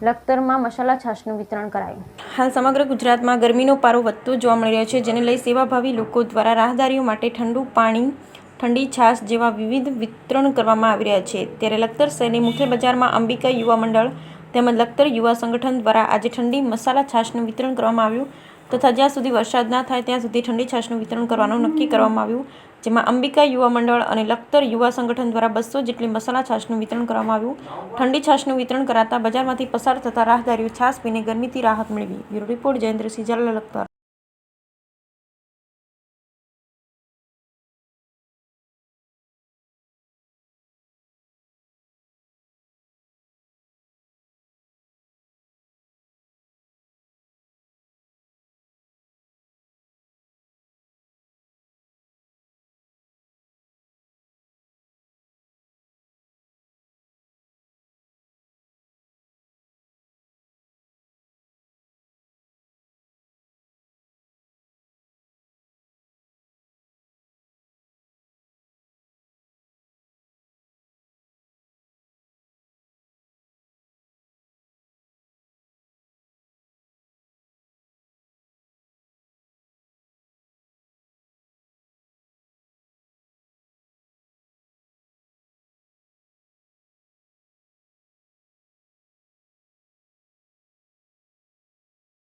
લખતરમાં મસાલા છાશનું વિતરણ કરાયું. હાલ સમગ્ર ગુજરાતમાં ગરમીનો પારો વધતો જોવા મળી રહ્યો છે, જેને લઈ સેવાભાવી લોકો દ્વારા રાહદારીઓ માટે ઠંડુ પાણી, ઠંડી છાશ જેવા વિવિધ વિતરણ કરવામાં આવી રહ્યા છે. ત્યારે લખતર શહેરની મુખ્ય બજારમાં અંબિકા યુવા મંડળ તેમજ લખતર યુવા સંગઠન દ્વારા આજે ઠંડી મસાલા છાશનું વિતરણ કરવામાં આવ્યું તથા જ્યાં સુધી વરસાદ ના થાય ત્યાં સુધી ઠંડી છાશનું વિતરણ કરવાનું નક્કી કરવામાં આવ્યું, જેમાં અંબિકા યુવા મંડળ અને લખતર યુવા સંગઠન દ્વારા 200 જેટલી મસાલા છાશનું વિતરણ કરવામાં આવ્યું. ઠંડી છાશનું વિતરણ કરાતા બજારમાંથી પસાર થતા રાહદારીઓ છાશ પીને ગરમીથી રાહત મેળવી. Bureau report Jayendrasinh Zala, Lakhtar.